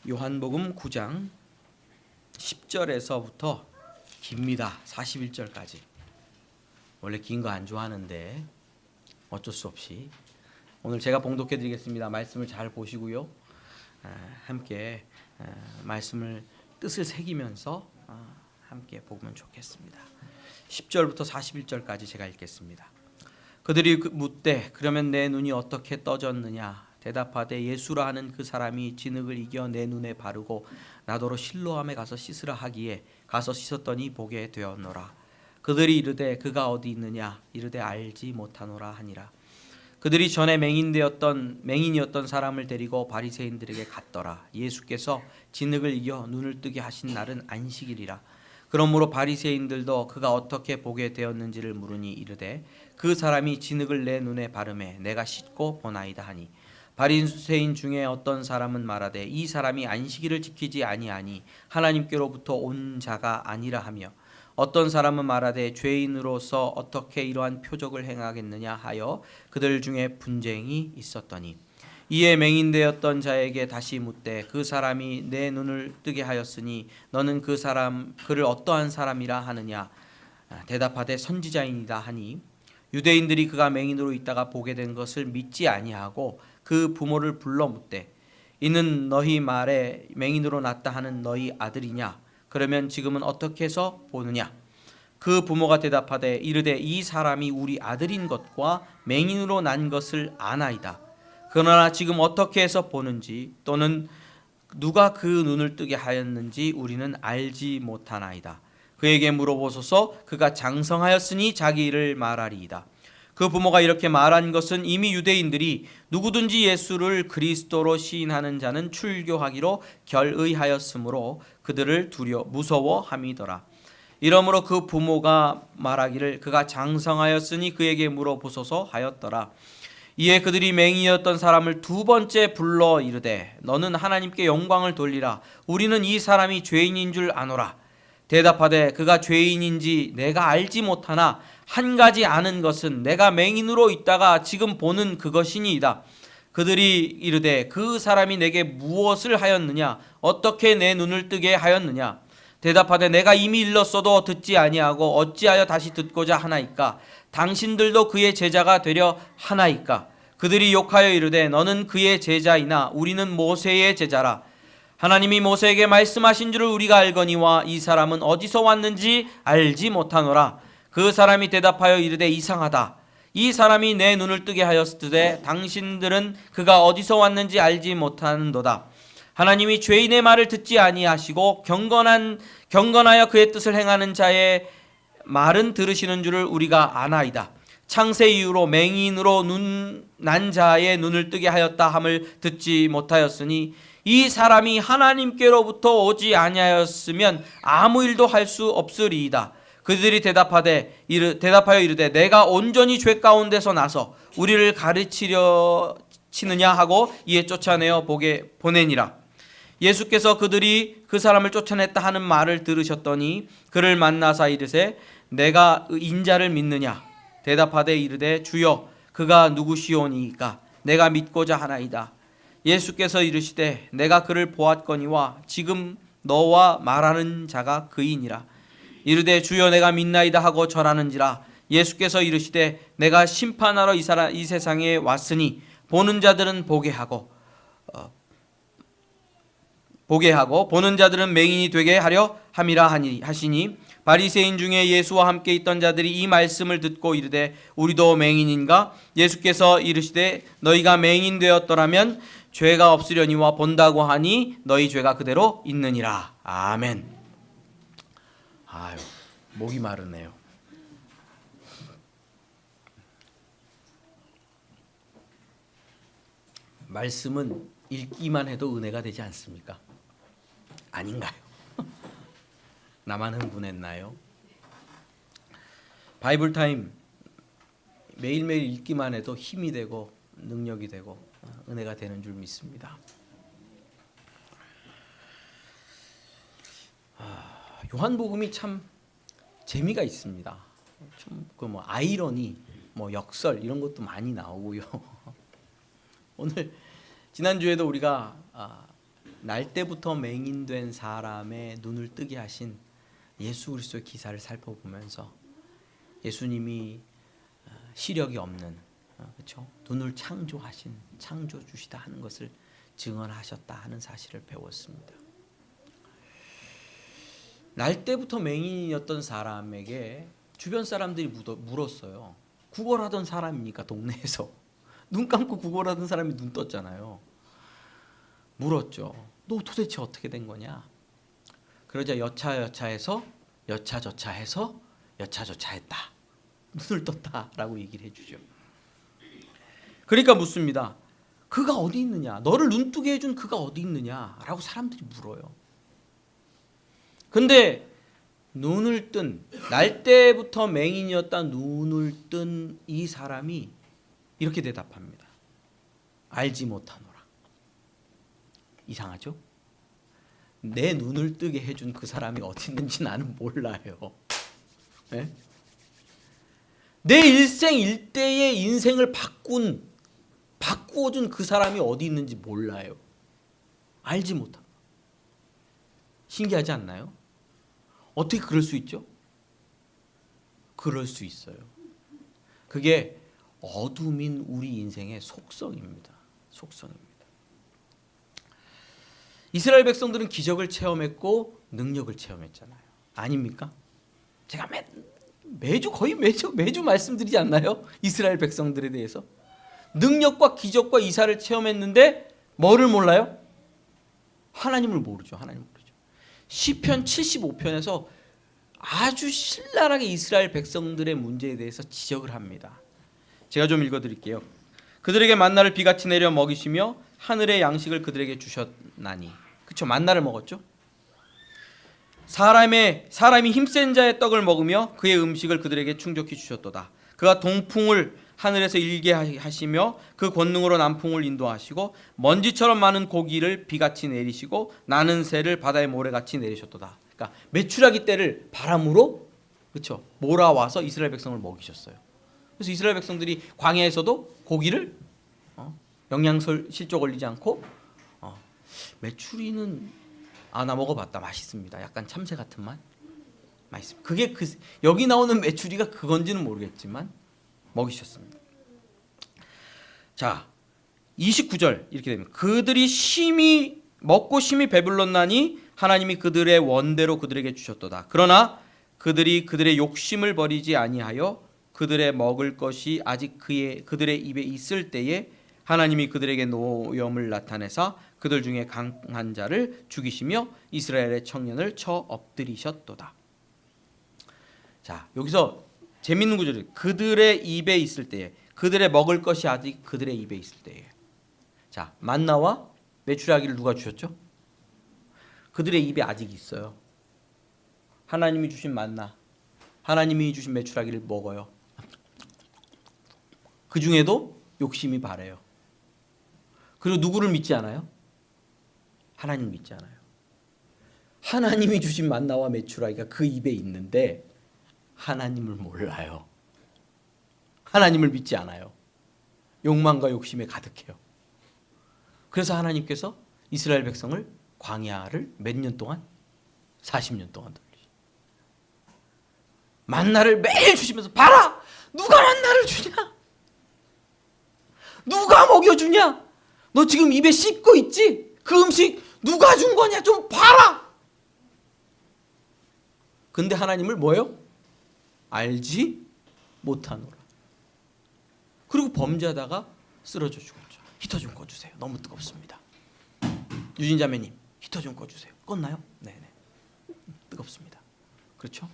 요한복음 9장 10절에서부터 깁니다. 41절까지. 원래 긴 거 안 좋아하는데 어쩔 수 없이 오늘 제가 봉독해 드리겠습니다. 말씀을 잘 보시고요. 함께 말씀을 뜻을 새기면서 함께 보면 좋겠습니다. 10절부터 41절까지 제가 읽겠습니다. 그들이 묻되 그러면 내 눈이 어떻게 떠졌느냐? 대답하되 예수라 하는 그 사람이 진흙을 이겨 내 눈에 바르고 나더러 실로암에 가서 씻으라 하기에 가서 씻었더니 보게 되었노라. 그들이 이르되 그가 어디 있느냐? 이르되 알지 못하노라 하니라. 그들이 전에 맹인이었던 사람을 데리고 바리새인들에게 갔더라. 예수께서 진흙을 이겨 눈을 뜨게 하신 날은 안식일이라. 그러므로 바리새인들도 그가 어떻게 보게 되었는지를 물으니 이르되 그 사람이 진흙을 내 눈에 바르매 내가 씻고 보나이다 하니, 바리새인 중에 어떤 사람은 말하되 이 사람이 안식일을 지키지 아니하니 하나님께로부터 온 자가 아니라 하며, 어떤 사람은 말하되 죄인으로서 어떻게 이러한 표적을 행하겠느냐 하여 그들 중에 분쟁이 있었더니, 이에 맹인되었던 자에게 다시 묻되 그 사람이 내 눈을 뜨게 하였으니 너는 그를 어떠한 사람이라 하느냐? 대답하되 선지자이니이다 하니, 유대인들이 그가 맹인으로 있다가 보게 된 것을 믿지 아니하고 그 부모를 불러 묻되 이는 너희 말에 맹인으로 났다 하는 너희 아들이냐? 그러면 지금은 어떻게 해서 보느냐? 그 부모가 대답하되 이르되 이 사람이 우리 아들인 것과 맹인으로 난 것을 아나이다. 그러나 지금 어떻게 해서 보는지 또는 누가 그 눈을 뜨게 하였는지 우리는 알지 못하나이다. 그에게 물어보소서. 그가 장성하였으니 자기 일을 말하리이다. 그 부모가 이렇게 말한 것은 이미 유대인들이 누구든지 예수를 그리스도로 시인하는 자는 출교하기로 결의하였으므로 그들을 무서워함이더라. 이러므로 그 부모가 말하기를 그가 장성하였으니 그에게 물어보소서 하였더라. 이에 그들이 맹인이었던 사람을 두 번째 불러 이르되 너는 하나님께 영광을 돌리라. 우리는 이 사람이 죄인인 줄 아노라. 대답하되 그가 죄인인지 내가 알지 못하나 한 가지 아는 것은 내가 맹인으로 있다가 지금 보는 그것이니이다. 그들이 이르되 그 사람이 내게 무엇을 하였느냐? 어떻게 내 눈을 뜨게 하였느냐? 대답하되 내가 이미 일렀어도 듣지 아니하고 어찌하여 다시 듣고자 하나이까? 당신들도 그의 제자가 되려 하나이까? 그들이 욕하여 이르되 너는 그의 제자이나 우리는 모세의 제자라. 하나님이 모세에게 말씀하신 줄을 우리가 알거니와 이 사람은 어디서 왔는지 알지 못하노라. 그 사람이 대답하여 이르되 이상하다. 이 사람이 내 눈을 뜨게 하였으되 당신들은 그가 어디서 왔는지 알지 못하는도다. 하나님이 죄인의 말을 듣지 아니하시고 경건하여 그의 뜻을 행하는 자의 말은 들으시는 줄을 우리가 아나이다. 창세 이후로 맹인으로 난 자의 눈을 뜨게 하였다 함을 듣지 못하였으니 이 사람이 하나님께로부터 오지 아니하였으면 아무 일도 할 수 없으리이다. 그들이 대답하여 이르되 내가 온전히 죄 가운데서 나서 우리를 가르치려 치느냐 하고 이에 쫓아내어 보내니라. 예수께서 그들이 그 사람을 쫓아냈다 하는 말을 들으셨더니 그를 만나사 이르되 내가 인자를 믿느냐? 대답하되 이르되 주여 그가 누구시오니이까? 내가 믿고자 하나이다. 예수께서 이르시되 내가 그를 보았거니와 지금 너와 말하는 자가 그이니라. 이르되 주여 내가 믿나이다 하고 절하는지라. 예수께서 이르시되 내가 심판하러 이 세상에 왔으니 보는 자들은 보게 하고 보는 자들은 맹인이 되게 하려 함이라 하시니, 바리새인 중에 예수와 함께 있던 자들이 이 말씀을 듣고 이르되 우리도 맹인인가? 예수께서 이르시되 너희가 맹인 되었더라면 죄가 없으려니와 본다고 하니 너희 죄가 그대로 있느니라. 아멘. 아유, 목이 마르네요. 말씀은 읽기만 해도 은혜가 되지 않습니까? 아닌가요? 나만 흥분했나요? 바이블타임 매일매일 읽기만 해도 힘이 되고 능력이 되고 은혜가 되는 줄 믿습니다. 요한복음이 참 재미가 있습니다. 좀 아이러니, 역설 이런 것도 많이 나오고요. 오늘 지난주에도 우리가 날 때부터 맹인된 사람의 눈을 뜨게 하신 예수 그리스도의 기사를 살펴보면서 예수님이 시력이 없는, 그렇죠? 눈을 창조하신 창조주시다 하는 것을 증언하셨다 하는 사실을 배웠습니다. 날 때부터 맹인이었던 사람에게 주변 사람들이 물었어요. 구걸하던 사람이니까 동네에서 눈 감고 구걸하던 사람이 눈 떴잖아요. 물었죠. 너 도대체 어떻게 된 거냐? 그러자 여차여차해서 여차저차해서 여차저차했다. 눈을 떴다라고 얘기를 해주죠. 그러니까 묻습니다. 그가 어디 있느냐? 너를 눈뜨게 해준 그가 어디 있느냐라고 사람들이 물어요. 근데 눈을 뜬, 날 때부터 맹인이었다 눈을 뜬 이 사람이 이렇게 대답합니다. 알지 못하노라. 이상하죠? 내 눈을 뜨게 해준 그 사람이 어디 있는지 나는 몰라요. 네? 내 일생일대의 인생을 바꾸어준 그 사람이 어디 있는지 몰라요. 알지 못합니다. 신기하지 않나요? 어떻게 그럴 수 있죠? 그럴 수 있어요. 그게 어둠인 우리 인생의 속성입니다. 속성입니다. 이스라엘 백성들은 기적을 체험했고 능력을 체험했잖아요. 아닙니까? 제가 거의 매주 말씀드리지 않나요? 이스라엘 백성들에 대해서. 능력과 기적과 이사를 체험했는데 뭐를 몰라요? 하나님을 모르죠. 하나님을 모르죠. 시편 75편에서 아주 신랄하게 이스라엘 백성들의 문제에 대해서 지적을 합니다. 제가 좀 읽어드릴게요. 그들에게 만나를 비같이 내려 먹이시며 하늘의 양식을 그들에게 주셨나니. 그렇죠? 만나를 먹었죠. 사람이 힘센 자의 떡을 먹으며 그의 음식을 그들에게 충족히 주셨도다. 그가 동풍을 하늘에서 일게 하시며 그 권능으로 남풍을 인도하시고 먼지처럼 많은 고기를 비같이 내리시고 나는 새를 바다의 모래같이 내리셨도다. 그러니까 메추라기 떼를 바람으로, 그렇죠, 몰아와서 이스라엘 백성을 먹이셨어요. 그래서 이스라엘 백성들이 광야에서도 고기를 영양실조 걸리지 않고 메추리는 나 먹어봤다. 맛있습니다. 약간 참새 같은 맛. 맛있습니다. 그게 여기 나오는 메추리가 그건지는 모르겠지만 먹이셨습니다. 자, 29절 이렇게 됩니다. 그들이 심히 먹고 심히 배불렀나니 하나님이 그들의 원대로 그들에게 주셨도다. 그러나 그들이 그들의 욕심을 버리지 아니하여 그들의 먹을 것이 아직 그들의 입에 있을 때에 하나님이 그들에게 노염을 나타내사 그들 중에 강한 자를 죽이시며 이스라엘의 청년을 쳐 엎드리셨도다. 자, 여기서 재밌는 구절이 그들의 입에 있을 때에, 그들의 먹을 것이 아직 그들의 입에 있을 때에. 자, 만나와 메추라기를 누가 주셨죠? 그들의 입에 아직 있어요. 하나님이 주신 만나, 하나님이 주신 메추라기를 먹어요. 그 중에도 욕심이 바래요. 그리고 누구를 믿지 않아요? 하나님 믿지 않아요. 하나님이 주신 만나와 메추라기가 그 입에 있는데 하나님을 몰라요. 하나님을 믿지 않아요. 욕망과 욕심에 가득해요. 그래서 하나님께서 이스라엘 백성을 광야를 몇 년 동안? 40년 동안 돌리죠. 만나를 매일 주시면서 봐라! 누가 만나를 주냐? 누가 먹여주냐? 너 지금 입에 씹고 있지? 그 음식 누가 준 거냐? 좀 봐라! 근데 하나님을 뭐예요? 알지 못하노라. 그리고 범죄하다가 쓰러져 죽었죠. 히터 좀 꺼주세요. 너무 뜨겁습니다. 유진자매님, 히터 좀 꺼주세요. 껐나요? 네네. 뜨겁습니다. 그렇죠?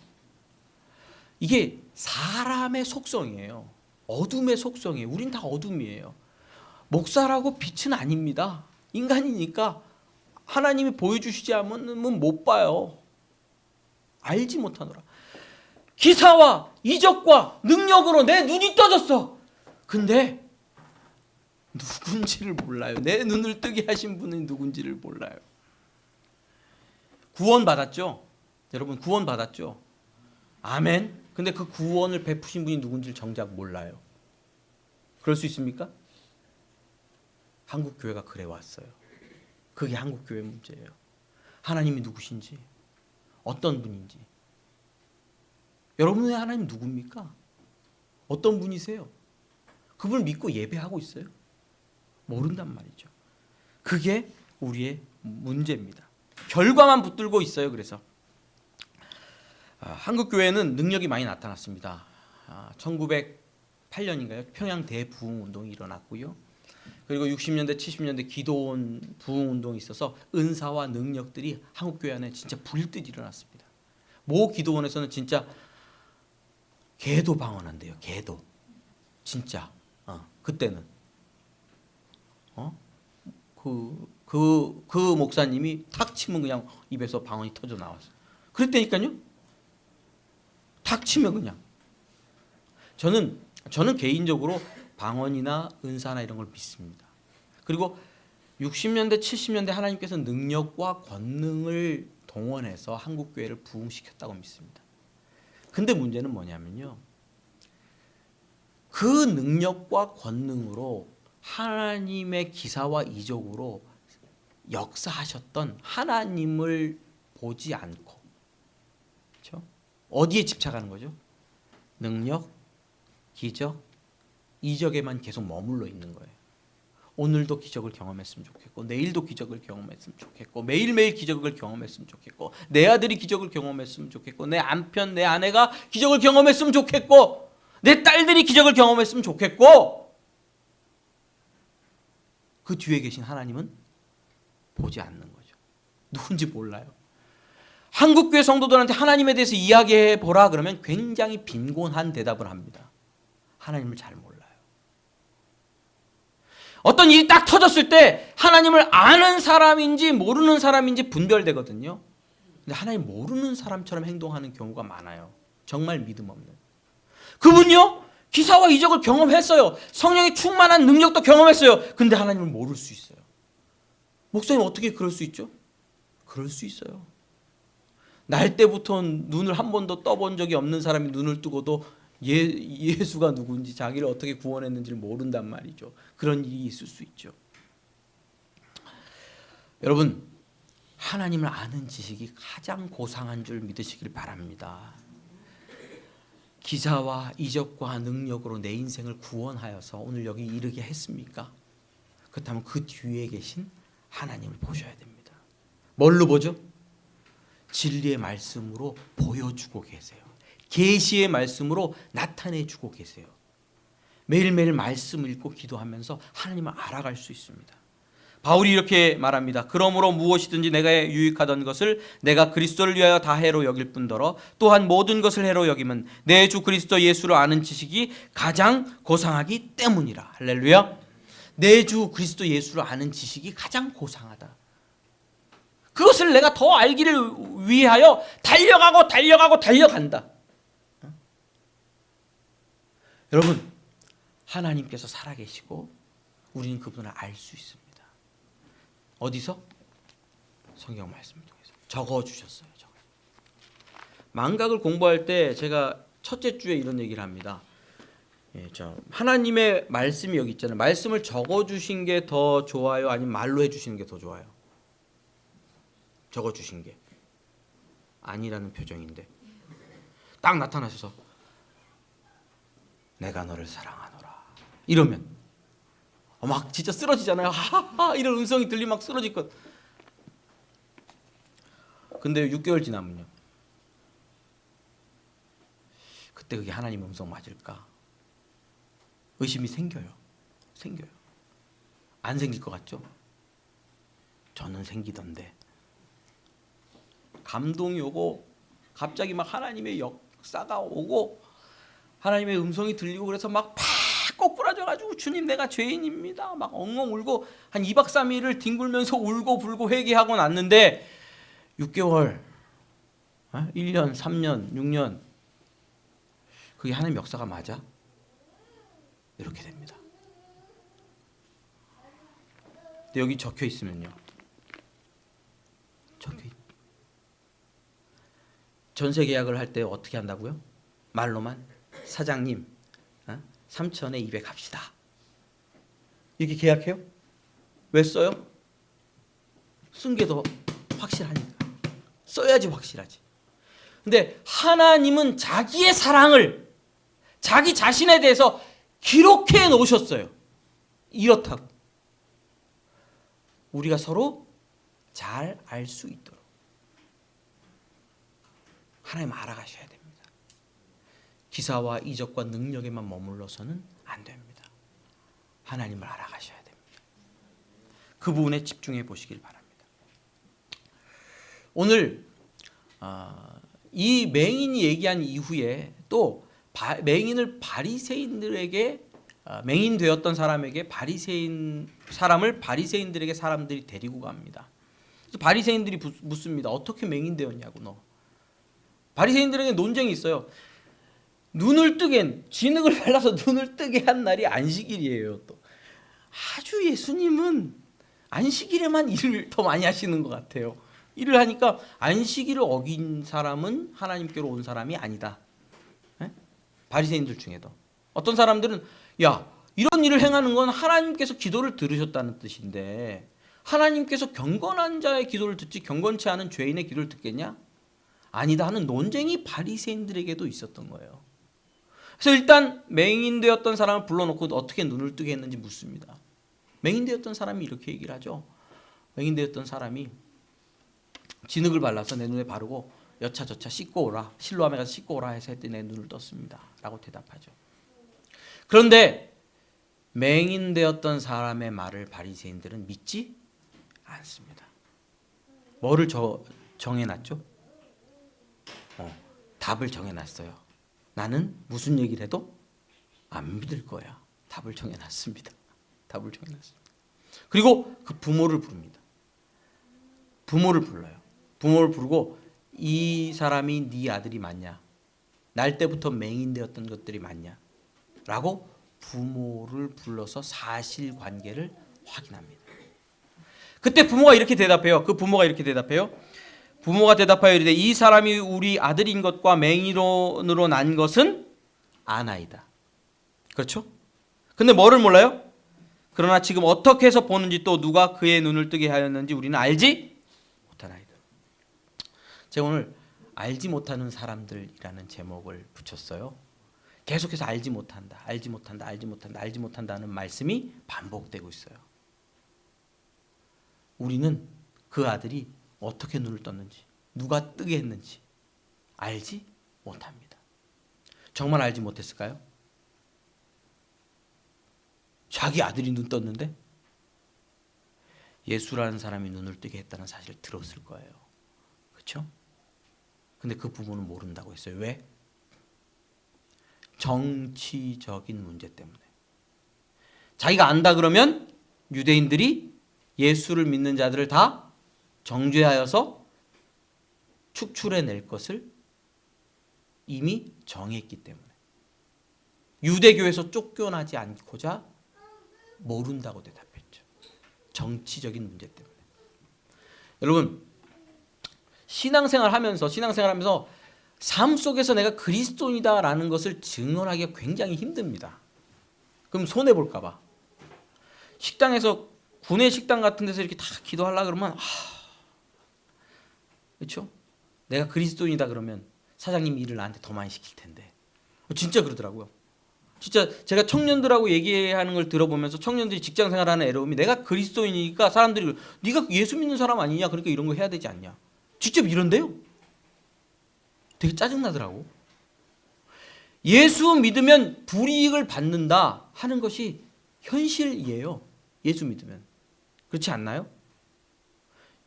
이게 사람의 속성이에요. 어둠의 속성이에요. 우린 다 어둠이에요. 목사라고 빛은 아닙니다. 인간이니까 하나님이 보여주시지 않으면 못 봐요. 알지 못하노라. 기사와 이적과 능력으로 내 눈이 떠졌어. 근데 누군지를 몰라요. 내 눈을 뜨게 하신 분은 누군지를 몰라요. 구원 받았죠? 여러분 구원 받았죠? 아멘. 근데 그 구원을 베푸신 분이 누군지를 정작 몰라요. 그럴 수 있습니까? 한국 교회가 그래 왔어요. 그게 한국교회 문제예요. 하나님이 누구신지, 어떤 분인지. 여러분의 하나님 누굽니까? 어떤 분이세요? 그분을 믿고 예배하고 있어요? 모른단 말이죠. 그게 우리의 문제입니다. 결과만 붙들고 있어요. 그래서 한국교회는 능력이 많이 나타났습니다. 1908년인가요? 평양 대부흥운동이 일어났고요. 그리고 60년대 70년대 기도원 부흥운동이 있어서 은사와 능력들이 한국교회 안에 진짜 불듯 일어났습니다. 모 기도원에서는 진짜 개도 방언한대요. 개도. 진짜. 그때는. 그 목사님이 탁 치면 그냥 입에서 방언이 터져 나왔어요. 그랬다니까요. 탁 치면 그냥. 저는 개인적으로 방언이나 은사나 이런 걸 믿습니다. 그리고 60년대 70년대 하나님께서 능력과 권능을 동원해서 한국교회를 부흥시켰다고 믿습니다. 근데 문제는 뭐냐면요. 그 능력과 권능으로 하나님의 기사와 이적으로 역사하셨던 하나님을 보지 않고, 그렇죠? 어디에 집착하는 거죠? 능력, 기적, 이적에만 계속 머물러 있는 거예요. 오늘도 기적을 경험했으면 좋겠고, 내일도 기적을 경험했으면 좋겠고, 매일매일 기적을 경험했으면 좋겠고, 내 아들이 기적을 경험했으면 좋겠고, 내 남편, 내 아내가 기적을 경험했으면 좋겠고, 내 딸들이 기적을 경험했으면 좋겠고, 그 뒤에 계신 하나님은 보지 않는 거죠. 누군지 몰라요. 한국교회 성도들한테 하나님에 대해서 이야기해 보라 그러면 굉장히 빈곤한 대답을 합니다. 하나님을 잘 몰라요. 어떤 일이 딱 터졌을 때 하나님을 아는 사람인지 모르는 사람인지 분별되거든요. 근데 하나님 모르는 사람처럼 행동하는 경우가 많아요. 정말 믿음 없는. 그분요? 기사와 이적을 경험했어요. 성령의 충만한 능력도 경험했어요. 근데 하나님을 모를 수 있어요. 목사님 어떻게 그럴 수 있죠? 그럴 수 있어요. 날 때부터 눈을 한 번도 떠본 적이 없는 사람이 눈을 뜨고도 예수가 누군지 자기를 어떻게 구원했는지를 모른단 말이죠. 그런 일이 있을 수 있죠. 여러분, 하나님을 아는 지식이 가장 고상한 줄 믿으시길 바랍니다. 기사와 이적과 능력으로 내 인생을 구원하여서 오늘 여기 이르게 했습니까? 그렇다면 그 뒤에 계신 하나님을 보셔야 됩니다. 뭘로 보죠? 진리의 말씀으로 보여주고 계세요. 계시의 말씀으로 나타내주고 계세요. 매일매일 말씀을 읽고 기도하면서 하나님을 알아갈 수 있습니다. 바울이 이렇게 말합니다. 그러므로 무엇이든지 내가 유익하던 것을 내가 그리스도를 위하여 다 해로 여길 뿐더러 또한 모든 것을 해로 여김은 내 주 그리스도 예수를 아는 지식이 가장 고상하기 때문이라. 할렐루야. 내 주 그리스도 예수를 아는 지식이 가장 고상하다. 그것을 내가 더 알기를 위하여 달려간다. 여러분, 하나님께서 살아계시고 우리는 그분을 알 수 있습니다. 어디서? 성경 말씀을 통해서 적어주셨어요. 망각을 공부할 때 제가 첫째 주에 이런 얘기를 합니다. 하나님의 말씀이 여기 있잖아요. 말씀을 적어주신 게 더 좋아요? 아니면 말로 해주시는 게 더 좋아요? 적어주신 게. 아니라는 표정인데 딱 나타나셔서 내가 너를 사랑하노라 이러면 막 진짜 쓰러지잖아요. 하하 이런 음성이 들리면 막 쓰러질 것. 근데 6개월 지나면요, 그때 그게 하나님 음성 맞을까? 의심이 생겨요. 안 생길 것 같죠? 저는 생기던데. 감동이 오고 갑자기 막 하나님의 역사가 오고 하나님의 음성이 들리고 그래서 막 꼬꾸라져가지고 주님 내가 죄인입니다 막 엉엉 울고 한 2박 3일을 뒹굴면서 울고 불고 회개하고 났는데 6개월, 1년, 3년, 6년 그게 하나님 역사가 맞아? 이렇게 됩니다. 근데 여기 적혀 있으면요, 전세 계약을 할 때 어떻게 한다고요? 말로만 사장님 3천에 200 합시다. 이렇게 계약해요? 왜 써요? 쓴 게 더 확실하니까. 써야지 확실하지. 근데 하나님은 자기의 사랑을 자기 자신에 대해서 기록해 놓으셨어요. 이렇다고. 우리가 서로 잘 알 수 있도록 하나님 알아가셔야 됩니다. 기사와 이적과 능력에만 머물러서는 안 됩니다. 하나님을 알아가셔야 됩니다. 그 부분에 집중해 보시길 바랍니다. 오늘 이 맹인이 얘기한 이후에 또 맹인을 바리새인들에게 맹인 되었던 사람에게 사람을 바리새인들에게 사람들이 데리고 갑니다. 그래서 바리새인들이 묻습니다. 어떻게 맹인 되었냐고 너. 바리새인들에게 논쟁이 있어요. 눈을 뜨게 진흙을 발라서 눈을 뜨게 한 날이 안식일이에요. 또 아주 예수님은 안식일에만 일을 더 많이 하시는 것 같아요. 일을 하니까 안식일을 어긴 사람은 하나님께로 온 사람이 아니다. 에? 바리새인들 중에도 어떤 사람들은 야 이런 일을 행하는 건 하나님께서 기도를 들으셨다는 뜻인데 하나님께서 경건한 자의 기도를 듣지 경건치 않은 죄인의 기도를 듣겠냐? 아니다 하는 논쟁이 바리새인들에게도 있었던 거예요. 그래서 일단 맹인 되었던 사람을 불러놓고 어떻게 눈을 뜨게 했는지 묻습니다. 맹인 되었던 사람이 이렇게 얘기를 하죠. 맹인 되었던 사람이 진흙을 발라서 내 눈에 바르고 여차저차 씻고 오라. 실로암에 가서 씻고 오라 해서 했더니 내 눈을 떴습니다. 라고 대답하죠. 그런데 맹인 되었던 사람의 말을 바리새인들은 믿지 않습니다. 뭐를 정해놨죠? 답을 정해놨어요. 나는 무슨 얘기를 해도 안 믿을 거야. 답을 정해놨습니다. 답을 정해놨습니다. 그리고 그 부모를 부릅니다. 부모를 불러요. 부모를 부르고 이 사람이 네 아들이 맞냐? 날 때부터 맹인되었던 것들이 맞냐? 라고 부모를 불러서 사실관계를 확인합니다. 그때 부모가 이렇게 대답해요. 부모가 대답하여 이르되 이 사람이 우리 아들인 것과 맹인으로 난 것은 아나이다. 그렇죠? 근데 뭐를 몰라요? 그러나 지금 어떻게 해서 보는지 또 누가 그의 눈을 뜨게 하였는지 우리는 알지 못하나이다. 제가 오늘 알지 못하는 사람들이라는 제목을 붙였어요. 계속해서 알지 못한다는 말씀이 반복되고 있어요. 우리는 그 아들이 어떻게 눈을 떴는지, 누가 뜨게 했는지 알지 못합니다. 정말 알지 못했을까요? 자기 아들이 눈 떴는데 예수라는 사람이 눈을 뜨게 했다는 사실을 들었을 거예요. 그렇죠? 근데 그 부모는 모른다고 했어요. 왜? 정치적인 문제 때문에. 자기가 안다 그러면 유대인들이 예수를 믿는 자들을 다 정죄하여서 축출해낼 것을 이미 정했기 때문에 유대교에서 쫓겨나지 않고자 모른다고 대답했죠. 정치적인 문제 때문에. 여러분 신앙생활 하면서 삶 속에서 내가 그리스도인이다라는 것을 증언하기가 굉장히 힘듭니다. 그럼 손해볼까 봐. 식당에서 구내 식당 같은 데서 이렇게 다 기도하려고 그러면 그렇죠? 내가 그리스도인이다 그러면 사장님이 일을 나한테 더 많이 시킬 텐데. 진짜 그러더라고요. 진짜 제가 청년들하고 얘기하는 걸 들어보면서 청년들이 직장생활하는 애로움이 내가 그리스도인이니까 사람들이 네가 예수 믿는 사람 아니냐 그러니까 이런 거 해야 되지 않냐. 직접 이런데요. 되게 짜증나더라고. 예수 믿으면 불이익을 받는다 하는 것이 현실이에요. 예수 믿으면. 그렇지 않나요?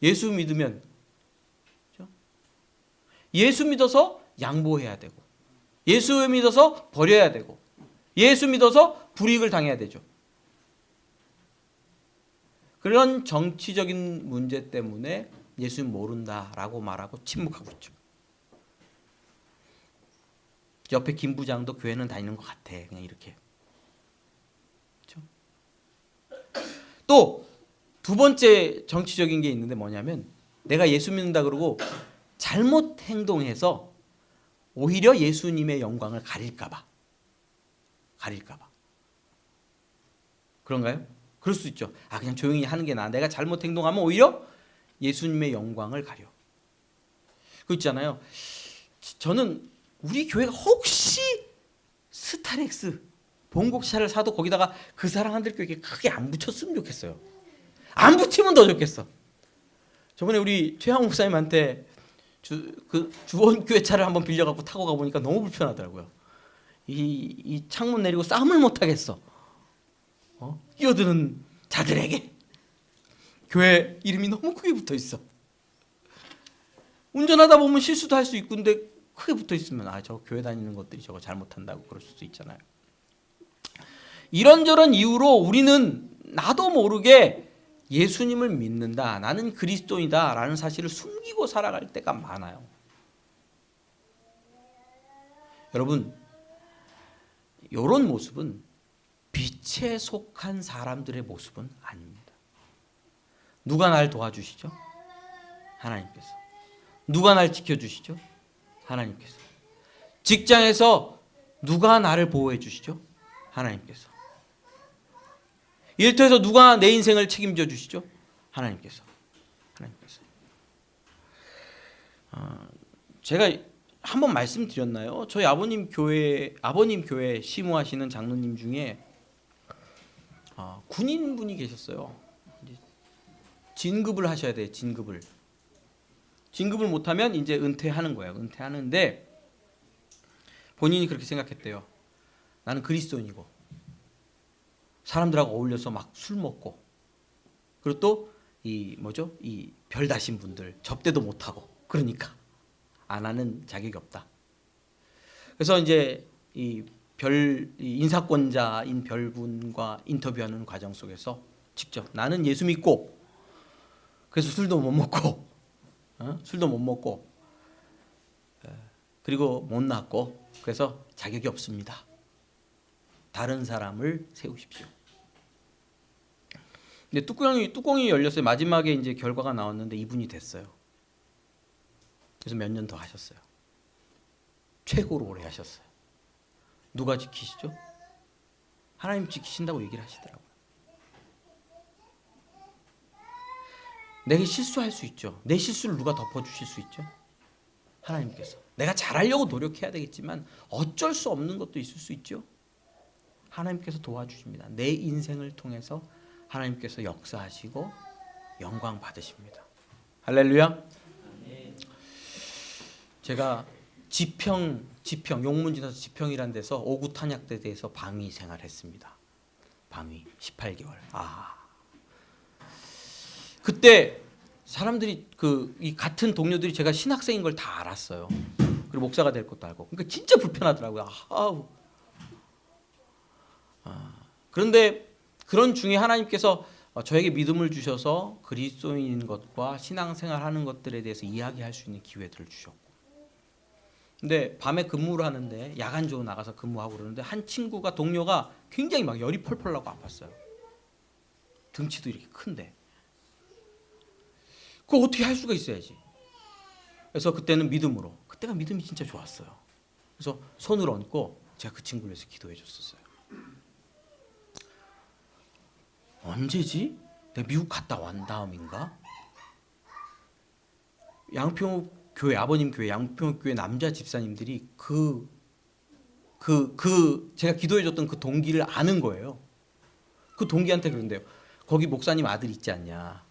예수 믿으면 그렇죠? 예수 믿어서 양보해야 되고 예수 믿어서 버려야 되고 예수 믿어서 불이익을 당해야 되죠. 그런 정치적인 문제 때문에 예수 모른다라고 말하고 침묵하고 있죠. 옆에 김 부장도 교회는 다니는 것 같아. 그냥 이렇게. 그렇죠? 또 두 번째 정치적인 게 있는데 뭐냐면 내가 예수 믿는다 그러고 잘못 행동해서 오히려 예수님의 영광을 가릴까 봐. 그런가요? 그럴 수 있죠. 그냥 조용히 하는 게 나아. 내가 잘못 행동하면 오히려 예수님의 영광을 가려. 그 있잖아요. 저는 우리 교회가 혹시 스타렉스 본국차를 사도 거기다가 그 사랑 한들교회 크게 안 붙였으면 좋겠어요. 안 붙이면 더 좋겠어. 저번에 우리 최양 목사님한테 주원교회 차를 한번 빌려갖고 타고 가보니까 너무 불편하더라고요. 이 창문 내리고 싸움을 못 하겠어. 끼어드는 자들에게 교회 이름이 너무 크게 붙어 있어. 운전하다 보면 실수도 할 수 있고, 근데 크게 붙어 있으면 저 교회 다니는 것들이 저거 잘못한다고 그럴 수도 있잖아요. 이런저런 이유로 우리는 나도 모르게 예수님을 믿는다, 나는 그리스도이다 라는 사실을 숨기고 살아갈 때가 많아요. 여러분, 이런 모습은 빛에 속한 사람들의 모습은 아닙니다. 누가 날 도와주시죠? 하나님께서. 누가 날 지켜주시죠? 하나님께서. 직장에서 누가 나를 보호해 주시죠? 하나님께서. 일터에서 누가 내 인생을 책임져 주시죠? 하나님께서. 하나님께서. 제가 한번 말씀드렸나요? 저희 아버님 교회 시무하시는 장로님 중에 군인분이 계셨어요. 진급을 하셔야 돼요. 진급을 못하면 이제 은퇴하는 거예요. 은퇴하는데 본인이 그렇게 생각했대요. 나는 그리스도인이고 사람들하고 어울려서 막 술 먹고, 그리고 또 이 별 다신 분들 접대도 못 하고, 그러니까 안 하는 자격이 없다. 그래서 이제 이 인사권자인 별분과 인터뷰하는 과정 속에서 직접 나는 예수 믿고, 그래서 술도 못 먹고 그리고 못 낳고, 그래서 자격이 없습니다. 다른 사람을 세우십시오. 근데 뚜껑이 열렸어요. 마지막에 이제 결과가 나왔는데 이분이 됐어요. 그래서 몇 년 더 하셨어요. 최고로 오래 하셨어요. 누가 지키시죠? 하나님 지키신다고 얘기를 하시더라고요. 내가 실수할 수 있죠. 내 실수를 누가 덮어주실 수 있죠? 하나님께서. 내가 잘하려고 노력해야 되겠지만 어쩔 수 없는 것도 있을 수 있죠. 하나님께서 도와주십니다. 내 인생을 통해서 하나님께서 역사하시고 영광 받으십니다. 할렐루야. 제가 지평 용문 지나서 지평이라는 데서 오구 탄약대 대해서 방위 생활했습니다. 방위 18개월. 그때 사람들이 이 같은 동료들이 제가 신학생인 걸 다 알았어요. 그리고 목사가 될 것도 알고. 그러니까 진짜 불편하더라고요. 그런데 그런 중에 하나님께서 저에게 믿음을 주셔서 그리스도인인 것과 신앙생활하는 것들에 대해서 이야기할 수 있는 기회들을 주셨고, 근데 밤에 근무를 하는데 야간적으로 나가서 근무하고 그러는데 한 친구가 동료가 굉장히 막 열이 펄펄 나고 아팠어요. 등치도 이렇게 큰데 그거 어떻게 할 수가 있어야지. 그래서 그때는 그때가 믿음이 진짜 좋았어요. 그래서 손을 얹고 제가 그 친구를 위해서 기도해 줬었어요. 언제지? 내가 미국 갔다 온 다음인가? 양평교회, 아버님 교회, 양평교회 남자 집사님들이 제가 기도해 줬던 그 동기를 아는 거예요. 그 동기한테 그런데요. 거기 목사님 아들 있지 않냐?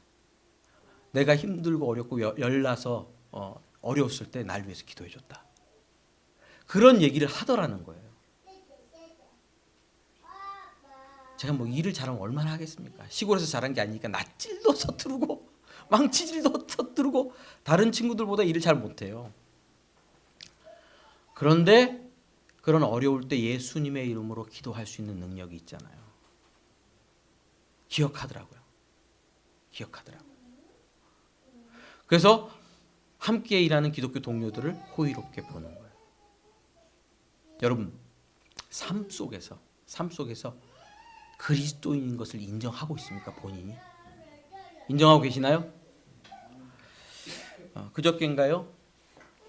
내가 힘들고 어렵고 열나서 어려웠을 때 날 위해서 기도해 줬다. 그런 얘기를 하더라는 거예요. 제가 일을 잘하면 얼마나 하겠습니까? 시골에서 자란 게 아니니까 낯질도 서투르고 망치질도 서투르고 다른 친구들보다 일을 잘 못해요. 그런데 그런 어려울 때 예수님의 이름으로 기도할 수 있는 능력이 있잖아요. 기억하더라고요. 그래서 함께 일하는 기독교 동료들을 호의롭게 보는 거예요. 여러분, 삶 속에서 그리스도인인 것을 인정하고 있습니까? 본인이? 인정하고 계시나요? 그저께인가요?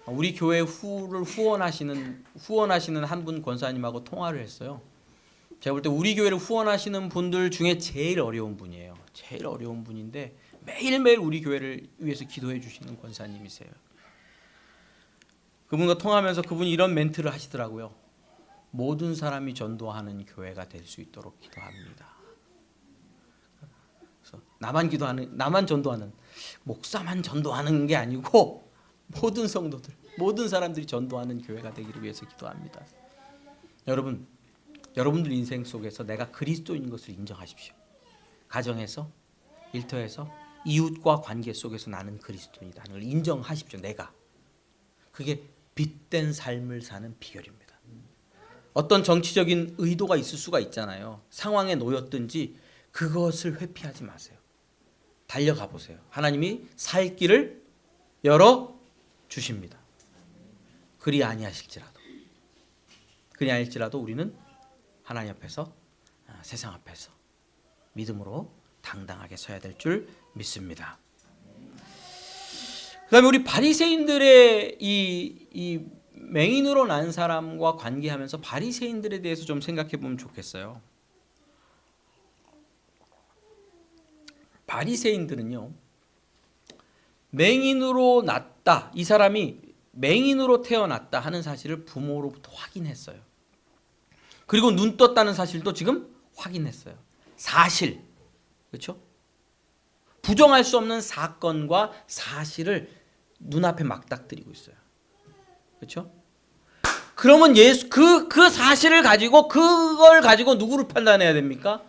우리 교회 후원하시는 한 분 권사님하고 통화를 했어요. 제가 볼 때 우리 교회를 후원하시는 분들 중에 제일 어려운 분이에요. 제일 어려운 분인데 매일매일 우리 교회를 위해서 기도해 주시는 권사님이세요. 그분과 통하면서 그분이 이런 멘트를 하시더라고요. 모든 사람이 전도하는 교회가 될 수 있도록 기도합니다. 그래서 나만 전도하는, 목사만 전도하는 게 아니고 모든 성도들, 모든 사람들이 전도하는 교회가 되기를 위해서 기도합니다. 여러분, 여러분들 인생 속에서 내가 그리스도인 것을 인정하십시오. 가정에서, 일터에서, 이웃과 관계 속에서 나는 그리스도인이다 하는 걸 인정하십시오. 내가. 그게 빛된 삶을 사는 비결입니다. 어떤 정치적인 의도가 있을 수가 있잖아요. 상황에 놓였든지 그것을 회피하지 마세요. 달려가 보세요. 하나님이 살 길을 열어 주십니다. 그리 아니하실지라도 우리는 하나님 앞에서, 세상 앞에서 믿음으로 당당하게 서야 될 줄 믿습니다. 그다음에 우리 바리새인들의 이 맹인으로 난 사람과 관계하면서 바리새인들에 대해서 좀 생각해 보면 좋겠어요. 바리새인들은요, 맹인으로 났다, 이 사람이 맹인으로 태어났다 하는 사실을 부모로부터 확인했어요. 그리고 눈 떴다는 사실도 지금 확인했어요. 사실, 그렇죠? 부정할 수 없는 사건과 사실을 눈앞에 막닥뜨리고 있어요. 그렇죠? 그러면 그 사실을 가지고, 그걸 가지고 누구를 판단해야 됩니까?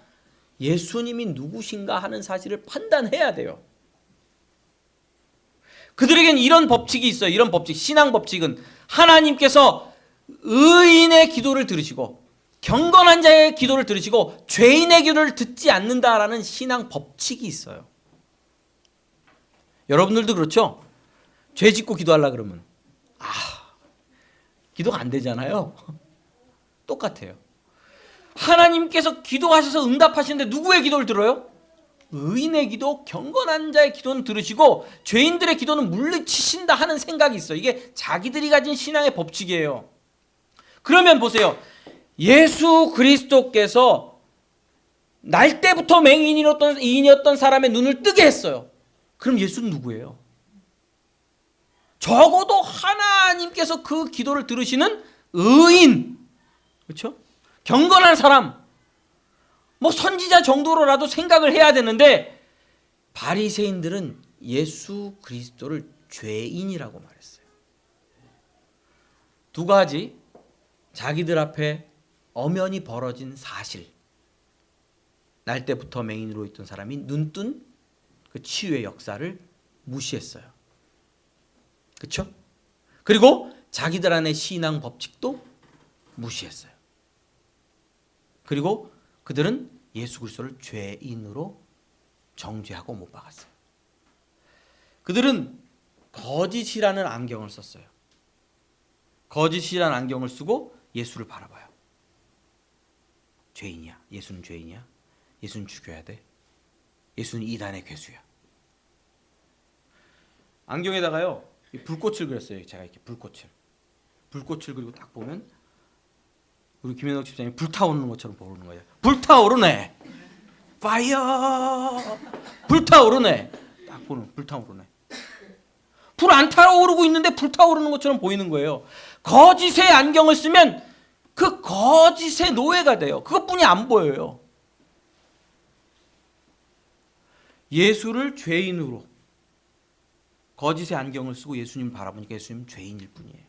예수님이 누구신가 하는 사실을 판단해야 돼요. 그들에게는 이런 법칙이 있어요. 이런 법칙, 신앙 법칙은 하나님께서 의인의 기도를 들으시고 경건한 자의 기도를 들으시고 죄인의 기도를 듣지 않는다라는 신앙 법칙이 있어요. 여러분들도 그렇죠? 죄 짓고 기도하려고 그러면 기도가 안 되잖아요. 똑같아요. 하나님께서 기도하셔서 응답하시는데 누구의 기도를 들어요? 의인의 기도, 경건한 자의 기도는 들으시고 죄인들의 기도는 물리치신다 하는 생각이 있어요. 이게 자기들이 가진 신앙의 법칙이에요. 그러면 보세요. 예수 그리스도께서 날 때부터 맹인이었던 사람의 눈을 뜨게 했어요. 그럼 예수는 누구예요? 적어도 하나님께서 그 기도를 들으시는 의인, 그렇죠? 경건한 사람, 뭐 선지자 정도로라도 생각을 해야 되는데 바리새인들은 예수 그리스도를 죄인이라고 말했어요. 두 가지, 자기들 앞에 엄연히 벌어진 사실, 날 때부터 맹인으로 있던 사람이 눈뜬 그 치유의 역사를 무시했어요. 그렇죠? 그리고 자기들 안의 신앙 법칙도 무시했어요. 그리고 그들은 예수 그리스도를 죄인으로 정죄하고 못 박았어요. 그들은 거짓이라는 안경을 썼어요. 거짓이라는 안경을 쓰고 예수를 바라봐요. 죄인이야. 예수는 죄인이야. 예수는 죽여야 돼. 예수는 이단의 괴수야. 안경에다가요, 불꽃을 그렸어요. 제가 이렇게 불꽃을 그리고 딱 보면 우리 김현옥 집사님이 불타오르는 것처럼 보이는 거예요. 불타오르네. 파이어. 불타오르네. 딱 보는, 불타오르네. 불 안 타오르고 있는데 불타오르는 것처럼 보이는 거예요. 거짓의 안경을 쓰면 그 거짓의 노예가 돼요. 그것뿐이 안 보여요. 예수를 죄인으로, 거짓의 안경을 쓰고 예수님 바라보니까 예수님 죄인일 뿐이에요.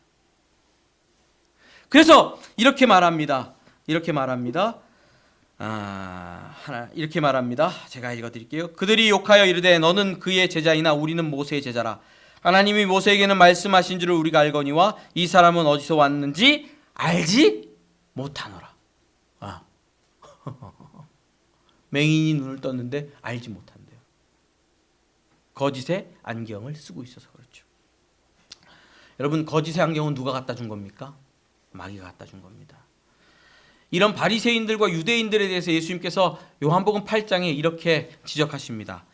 그래서 이렇게 말합니다. 이렇게 말합니다. 제가 읽어드릴게요. 그들이 욕하여 이르되 너는 그의 제자이나 우리는 모세의 제자라. 하나님이 모세에게는 말씀하신 줄을 우리가 알거니와 이 사람은 어디서 왔는지 알지 못하노라. 맹인이 눈을 떴는데 알지 못한대요. 거짓의 안경을 쓰고 있어서 그렇죠. 여러분, 거짓의 안경은 누가 갖다 준 겁니까? 마귀가 갖다 준 겁니다. 이런 바리새인들과 유대인들에 대해서 예수님께서 요한복음 8장에 이렇게 지적하십니다.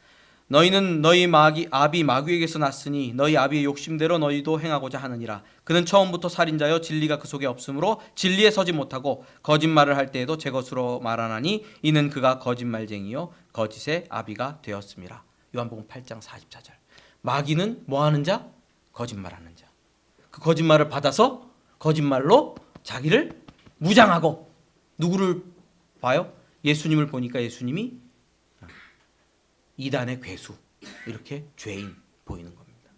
너희는 너희 아비 마귀에게서 났으니 너희 아비의 욕심대로 너희도 행하고자 하느니라. 그는 처음부터 살인자여 진리가 그 속에 없으므로 진리에 서지 못하고 거짓말을 할 때에도 제 것으로 말하나니 이는 그가 거짓말쟁이요 거짓의 아비가 되었음이라. 요한복음 8장 44절. 마귀는 뭐 하는 자? 거짓말하는 자. 그 거짓말을 받아서 거짓말로 자기를 무장하고 누구를 봐요? 예수님을 보니까 예수님이 이단의 괴수, 이렇게 죄인 보이는 겁니다.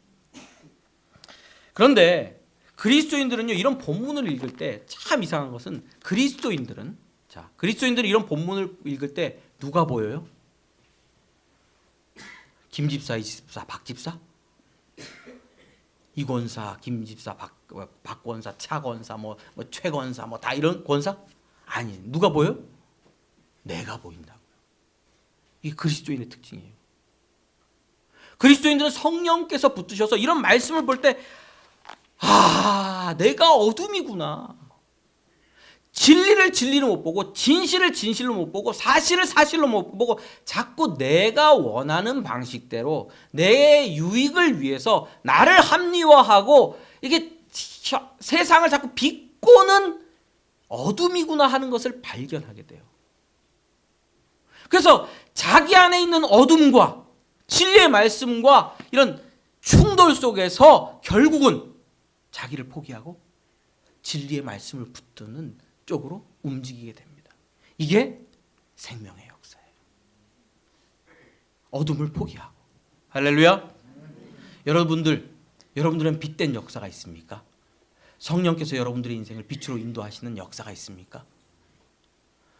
그런데 그리스도인들은요, 이런 본문을 읽을 때 참 이상한 것은 그리스도인들은 이런 본문을 읽을 때 누가 보여요? 김집사, 이집사, 박집사? 이권사, 김집사, 박권사, 차권사, 뭐 최권사, 뭐 다 이런 권사? 아니, 누가 보여? 내가 보인다고요. 이게 그리스도인의 특징이에요. 그리스도인들은 성령께서 붙으셔서 이런 말씀을 볼 때, 내가 어둠이구나. 진리를 진리로 못 보고, 진실을 진실로 못 보고, 사실을 사실로 못 보고, 자꾸 내가 원하는 방식대로 내 유익을 위해서 나를 합리화하고 이게 세상을 자꾸 비꼬는 어둠이구나 하는 것을 발견하게 돼요. 그래서 자기 안에 있는 어둠과 진리의 말씀과 이런 충돌 속에서 결국은 자기를 포기하고 진리의 말씀을 붙드는 쪽으로 움직이게 됩니다. 이게 생명의 역사예요. 어둠을 포기하고. 할렐루야. 여러분들은 빛된 역사가 있습니까? 성령께서 여러분들의 인생을 빛으로 인도하시는 역사가 있습니까?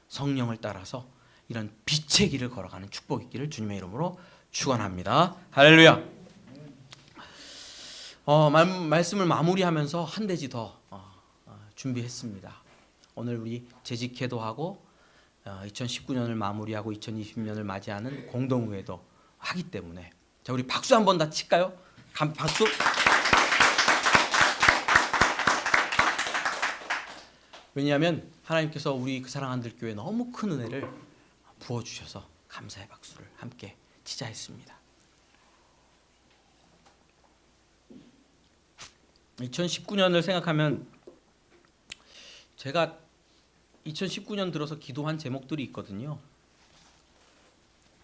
성령을 따라서 이런 빛의 길을 걸어가는 축복의 길을 주님의 이름으로 축원합니다. 할렐루야. 말씀을 마무리하면서 한 대지 더 준비했습니다. 오늘 우리 재직회도 하고 2019년을 마무리하고 2020년을 맞이하는 공동회도 하기 때문에, 자, 우리 박수 한번 다 칠까요? 박수. 왜냐하면 하나님께서 우리 그 사랑하는 교회에 너무 큰 은혜를 부어주셔서 감사의 박수를 함께 치자 했습니다. 2019년을 생각하면 제가 2019년 들어서 기도한 제목들이 있거든요.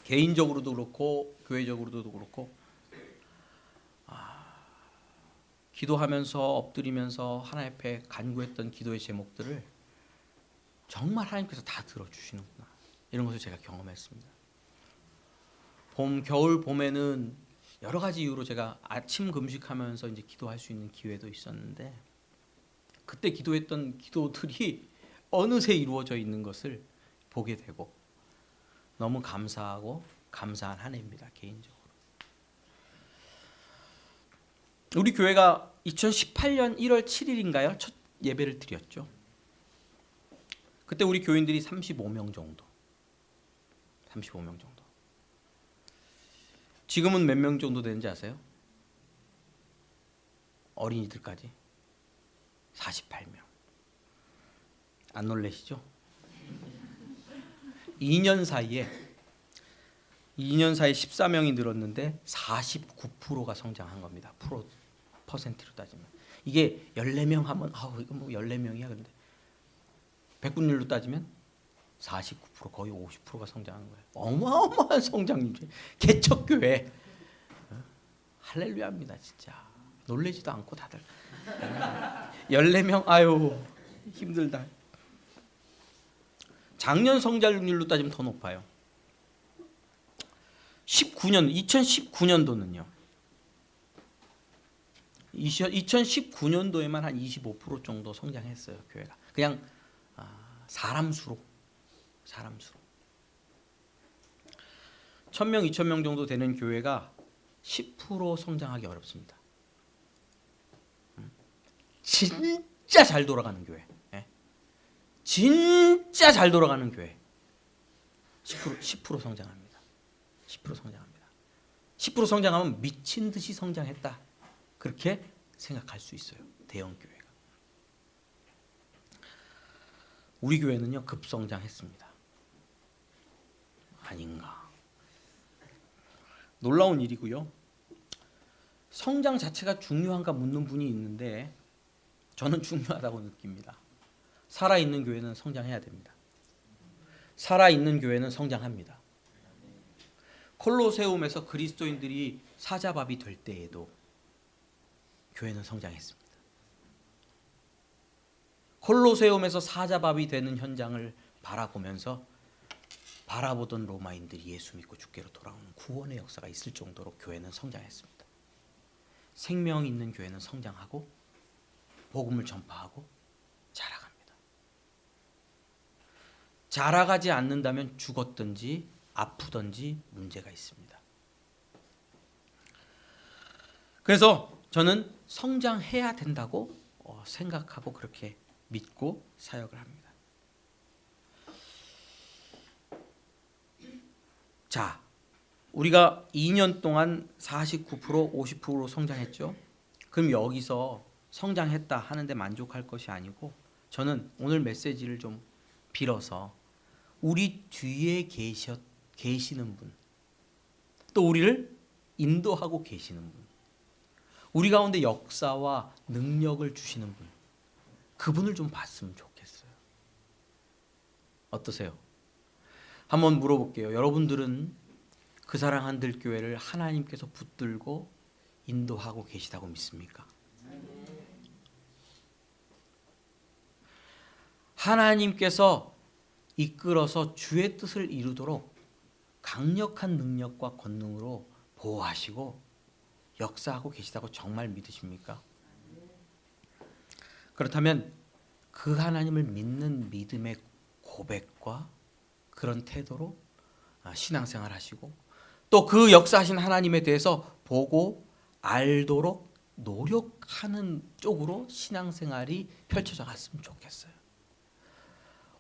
개인적으로도 그렇고 교회적으로도 그렇고, 기도하면서 엎드리면서 하나님 앞에 간구했던 기도의 제목들을 정말 하나님께서 다 들어주시는구나, 이런 것을 제가 경험했습니다. 겨울 봄에는 여러 가지 이유로 제가 아침 금식하면서 이제 기도할 수 있는 기회도 있었는데, 그때 기도했던 기도들이 어느새 이루어져 있는 것을 보게 되고 너무 감사하고 감사한 한 해입니다. 개인적으로. 우리 교회가 2018년 1월 7일인가요? 첫 예배를 드렸죠. 그때 우리 교인들이 35명 정도. 지금은 몇 명 정도 되는지 아세요? 어린이들까지 48명. 안 놀라시죠? 2년 사이에 14명이 늘었는데 49%가 성장한 겁니다. 퍼센트로 따지면. 이게 14명 하면 이거 뭐 14명이야. 근데 백분율로 따지면 49%, 거의 50%가 성장한 거예요. 어마어마한 성장률이. 개척교회. 할렐루야입니다, 진짜. 놀라지도 않고 다들. 14명, 아유 힘들다. 작년 성장률로 따지면 더 높아요. 2019년도는요. 2019년도에만 한 25% 정도 성장했어요, 교회가. 그냥 사람 수로. 1000명, 2000명 정도 되는 교회가 10% 성장하기 어렵습니다. 진짜 잘 돌아가는 교회. 진짜 잘 돌아가는 교회. 10% 성장합니다. 10% 성장하면 미친 듯이 성장했다. 그렇게 생각할 수 있어요. 대형 교회가. 우리 교회는요, 급성장했습니다. 아닌가. 놀라운 일이고요. 성장 자체가 중요한가 묻는 분이 있는데 저는 중요하다고 느낍니다. 살아있는 교회는 성장해야 됩니다. 살아있는 교회는 성장합니다. 콜로세움에서 그리스도인들이 사자밥이 될 때에도 교회는 성장했습니다. 콜로세움에서 사자밥이 되는 현장을 바라보면서 바라보던 로마인들이 예수 믿고 주께로 돌아오는 구원의 역사가 있을 정도로 교회는 성장했습니다. 생명 있는 교회는 성장하고 복음을 전파하고 자라갑니다. 자라가지 않는다면 죽었든지 아프든지 문제가 있습니다. 그래서 저는 성장해야 된다고 생각하고 그렇게 믿고 사역을 합니다. 자, 우리가 2년 동안 49%, 50% 성장했죠. 그럼 여기서 성장했다 하는데 만족할 것이 아니고 저는 오늘 메시지를 좀 빌어서 우리 뒤에 계시는 분, 또 우리를 인도하고 계시는 분, 우리 가운데 역사와 능력을 주시는 분, 그분을 좀 봤으면 좋겠어요. 어떠세요? 한번 물어볼게요. 여러분들은 그 사랑 한들교회를 하나님께서 붙들고 인도하고 계시다고 믿습니까? 하나님께서 이끌어서 주의 뜻을 이루도록 강력한 능력과 권능으로 보호하시고 역사하고 계시다고 정말 믿으십니까? 그렇다면 그 하나님을 믿는 믿음의 고백과 그런 태도로 신앙생활 하시고 또 그 역사하신 하나님에 대해서 보고 알도록 노력하는 쪽으로 신앙생활이 펼쳐져 갔으면 좋겠어요.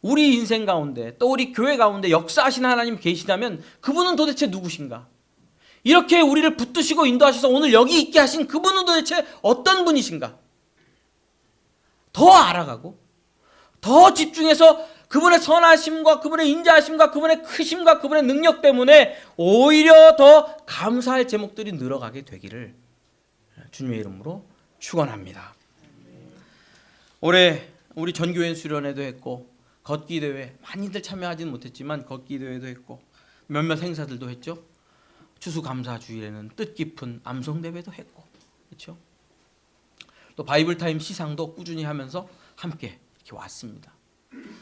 우리 인생 가운데 또 우리 교회 가운데 역사하신 하나님 계시다면 그분은 도대체 누구신가? 이렇게 우리를 붙드시고 인도하셔서 오늘 여기 있게 하신 그분은 도대체 어떤 분이신가? 더 알아가고 더 집중해서 그분의 선하심과 그분의 인자하심과 그분의 크심과 그분의 능력 때문에 오히려 더 감사할 제목들이 늘어가게 되기를 주님의 이름으로 축원합니다. 올해 우리 전교회 수련회도 했고 걷기 대회 많이들 참여하지는 못했지만 걷기 대회도 했고 몇몇 행사들도 했죠. 추수감사주일에는 뜻깊은 암송 대회도 했고 그렇죠. 또 바이블 타임 시상도 꾸준히 하면서 함께 이렇게 왔습니다.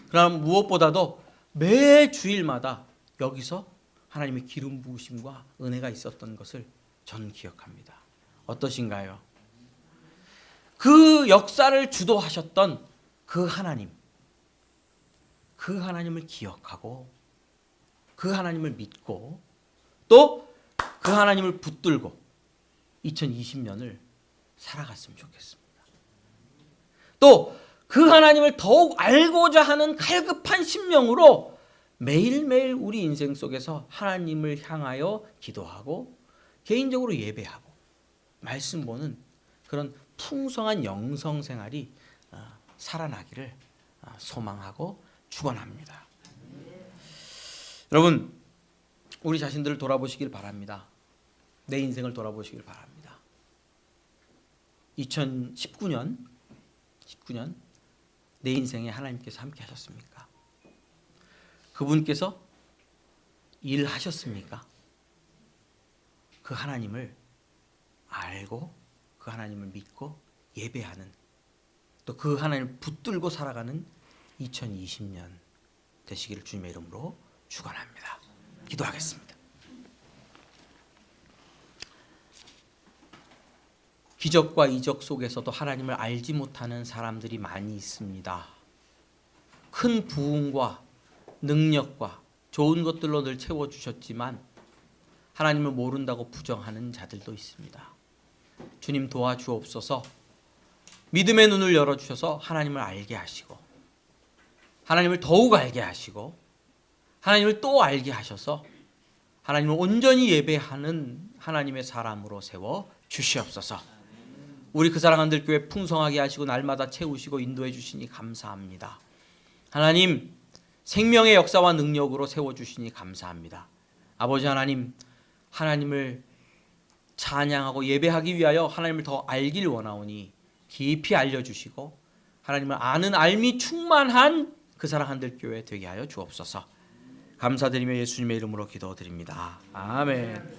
그럼 무엇보다도 매 주일마다 여기서 하나님의 기름 부으심과 은혜가 있었던 것을 저는 기억합니다. 어떠신가요? 그 역사를 주도하셨던 그 하나님, 그 하나님을 기억하고 그 하나님을 믿고 또 그 하나님을 붙들고 2020년을 살아갔으면 좋겠습니다. 또 그 하나님을 더욱 알고자 하는 갈급한 심령으로 매일매일 우리 인생 속에서 하나님을 향하여 기도하고 개인적으로 예배하고 말씀 보는 그런 풍성한 영성 생활이 살아나기를 소망하고 축원합니다. 여러분, 우리 자신들을 돌아보시길 바랍니다. 내 인생을 돌아보시길 바랍니다. 2019년 내 인생에 하나님께서 함께 하셨습니까? 그분께서 일하셨습니까? 그 하나님을 알고 그 하나님을 믿고 예배하는 또 그 하나님을 붙들고 살아가는 2020년 되시기를 주님의 이름으로 축원합니다. 기도하겠습니다. 기적과 이적 속에서도 하나님을 알지 못하는 사람들이 많이 있습니다. 큰 부흥과 능력과 좋은 것들로 늘 채워주셨지만 하나님을 모른다고 부정하는 자들도 있습니다. 주님 도와주옵소서. 믿음의 눈을 열어주셔서 하나님을 알게 하시고 하나님을 더욱 알게 하시고 하나님을 또 알게 하셔서 하나님을 온전히 예배하는 하나님의 사람으로 세워 주시옵소서. 우리 그 사랑하는 교회 풍성하게 하시고 날마다 채우시고 인도해 주시니 감사합니다. 하나님 생명의 역사와 능력으로 세워주시니 감사합니다. 아버지 하나님, 하나님을 찬양하고 예배하기 위하여 하나님을 더 알길 원하오니 깊이 알려주시고 하나님을 아는 알미 충만한 그 사랑하는 교회 되게 하여 주옵소서. 감사드리며 예수님의 이름으로 기도드립니다. 아멘.